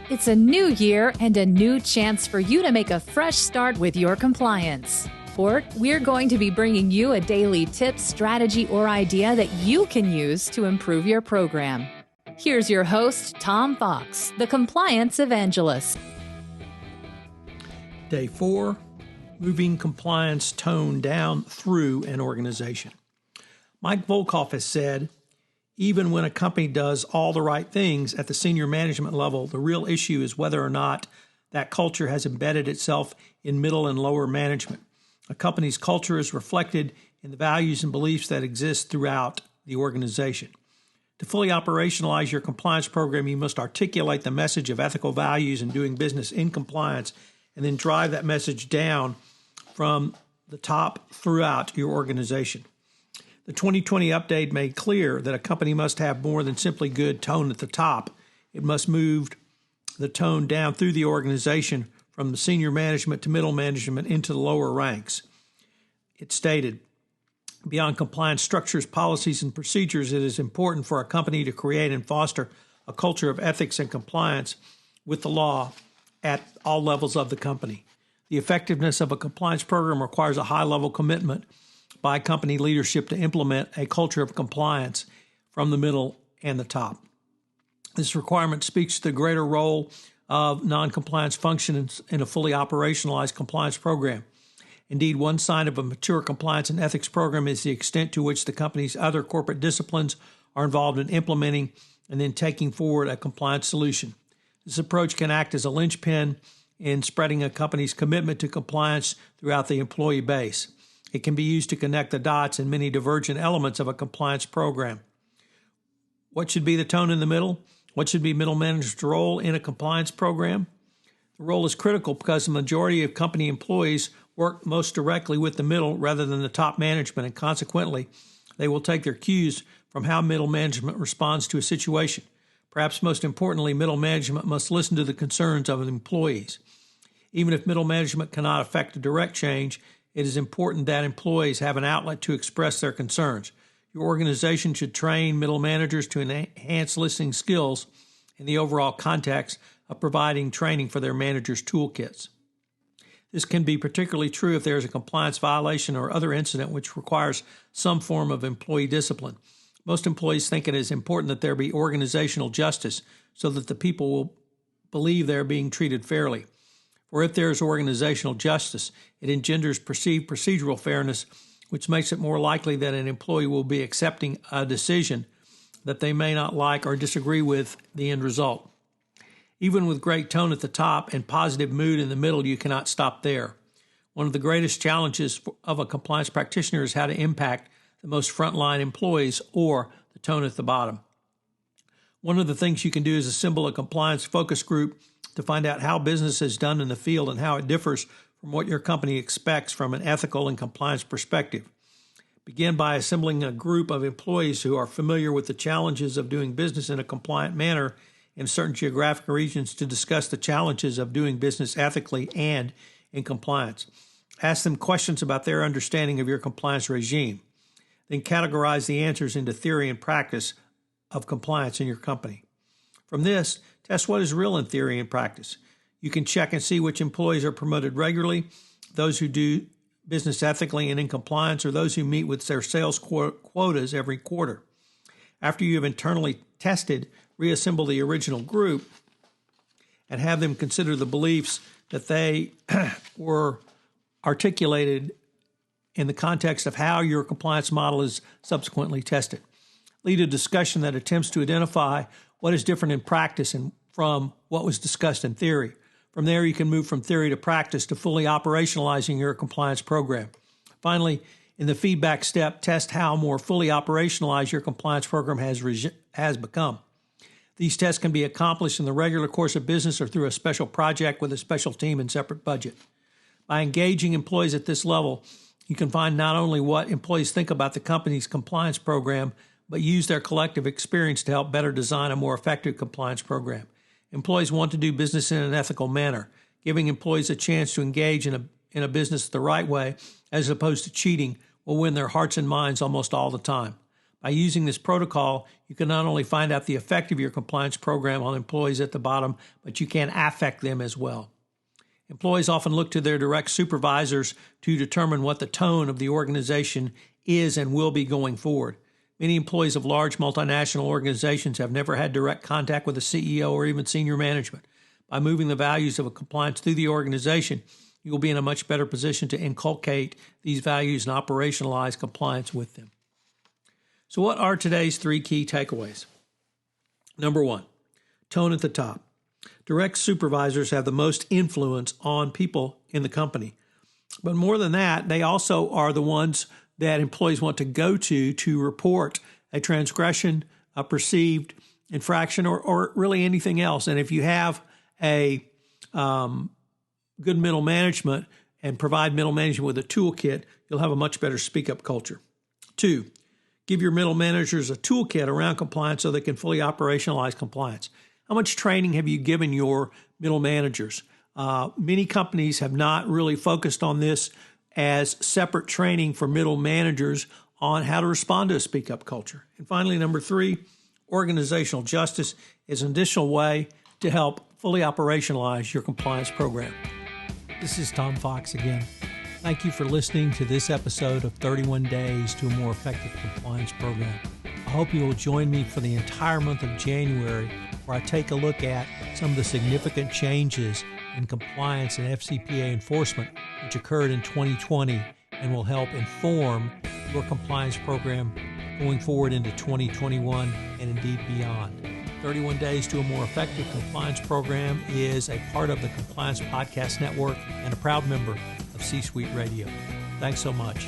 It's a new year and a new chance for you to make a fresh start with your compliance. For it, we're going to be bringing you a daily tip, strategy, or idea that you can use to improve your program. Here's your host, Tom Fox, the Compliance Evangelist. Day 4, moving compliance tone down through an organization. Mike Volkov has said, even when a company does all the right things at the senior management level, the real issue is whether or not that culture has embedded itself in middle and lower management. A company's culture is reflected in the values and beliefs that exist throughout the organization. To fully operationalize your compliance program, you must articulate the message of ethical values and doing business in compliance, and then drive that message down from the top throughout your organization. The 2020 update made clear that a company must have more than simply good tone at the top. It must move the tone down through the organization from the senior management to middle management into the lower ranks. It stated, beyond compliance structures, policies, and procedures, it is important for a company to create and foster a culture of ethics and compliance with the law at all levels of the company. The effectiveness of a compliance program requires a high-level commitment by company leadership to implement a culture of compliance from the middle and the top. This requirement speaks to the greater role of non-compliance functions in a fully operationalized compliance program. Indeed, one sign of a mature compliance and ethics program is the extent to which the company's other corporate disciplines are involved in implementing and then taking forward a compliance solution. This approach can act as a linchpin in spreading a company's commitment to compliance throughout the employee base. It can be used to connect the dots in many divergent elements of a compliance program. What should be the tone in the middle? What should be middle management's role in a compliance program? The role is critical because the majority of company employees work most directly with the middle rather than the top management, and consequently, they will take their cues from how middle management responds to a situation. Perhaps most importantly, middle management must listen to the concerns of the employees. Even if middle management cannot affect a direct change, it is important that employees have an outlet to express their concerns. Your organization should train middle managers to enhance listening skills in the overall context of providing training for their managers' toolkits. This can be particularly true if there is a compliance violation or other incident which requires some form of employee discipline. Most employees think it is important that there be organizational justice so that the people will believe they are being treated fairly. For if there is organizational justice, it engenders perceived procedural fairness, which makes it more likely that an employee will be accepting a decision that they may not like or disagree with the end result. Even with great tone at the top and positive mood in the middle, you cannot stop there. One of the greatest challenges of a compliance practitioner is how to impact the most frontline employees or the tone at the bottom. One of the things you can do is assemble a compliance focus group to find out how business is done in the field and how it differs from what your company expects from an ethical and compliance perspective. Begin by assembling a group of employees who are familiar with the challenges of doing business in a compliant manner in certain geographic regions to discuss the challenges of doing business ethically and in compliance. Ask them questions about their understanding of your compliance regime. Then categorize the answers into theory and practice of compliance in your company. From this, test what is real in theory and practice. You can check and see which employees are promoted regularly, those who do business ethically and in compliance, or those who meet with their sales quotas every quarter. After you have internally tested, reassemble the original group and have them consider the beliefs that they were articulated in the context of how your compliance model is subsequently tested. Lead a discussion that attempts to identify what is different in practice and from what was discussed in theory. From there, you can move from theory to practice to fully operationalizing your compliance program. Finally, in the feedback step, test how more fully operationalized your compliance program has become. These tests can be accomplished in the regular course of business or through a special project with a special team and separate budget. By engaging employees at this level, you can find not only what employees think about the company's compliance program, but use their collective experience to help better design a more effective compliance program. Employees want to do business in an ethical manner. Giving employees a chance to engage in a business the right way, as opposed to cheating, will win their hearts and minds almost all the time. By using this protocol, you can not only find out the effect of your compliance program on employees at the bottom, but you can affect them as well. Employees often look to their direct supervisors to determine what the tone of the organization is and will be going forward. Many employees of large multinational organizations have never had direct contact with a CEO or even senior management. By moving the values of a compliance through the organization, you will be in a much better position to inculcate these values and operationalize compliance with them. So what are today's 3 key takeaways? Number 1, tone at the top. Direct supervisors have the most influence on people in the company. But more than that, they also are the ones that employees want to go to report a transgression, a perceived infraction, or really anything else. And if you have a good middle management and provide middle management with a toolkit, you'll have a much better speak-up culture. 2, give your middle managers a toolkit around compliance so they can fully operationalize compliance. How much training have you given your middle managers? Many companies have not really focused on this as separate training for middle managers on how to respond to a speak-up culture. And finally, number 3, organizational justice is an additional way to help fully operationalize your compliance program. This is Tom Fox again. Thank you for listening to this episode of 31 Days to a More Effective Compliance Program. I hope you will join me for the entire month of January, where I take a look at some of the significant changes in compliance and FCPA enforcement which occurred in 2020 and will help inform your compliance program going forward into 2021 and indeed beyond. 31 Days to a More Effective Compliance Program is a part of the Compliance Podcast Network and a proud member of C-Suite Radio. Thanks so much.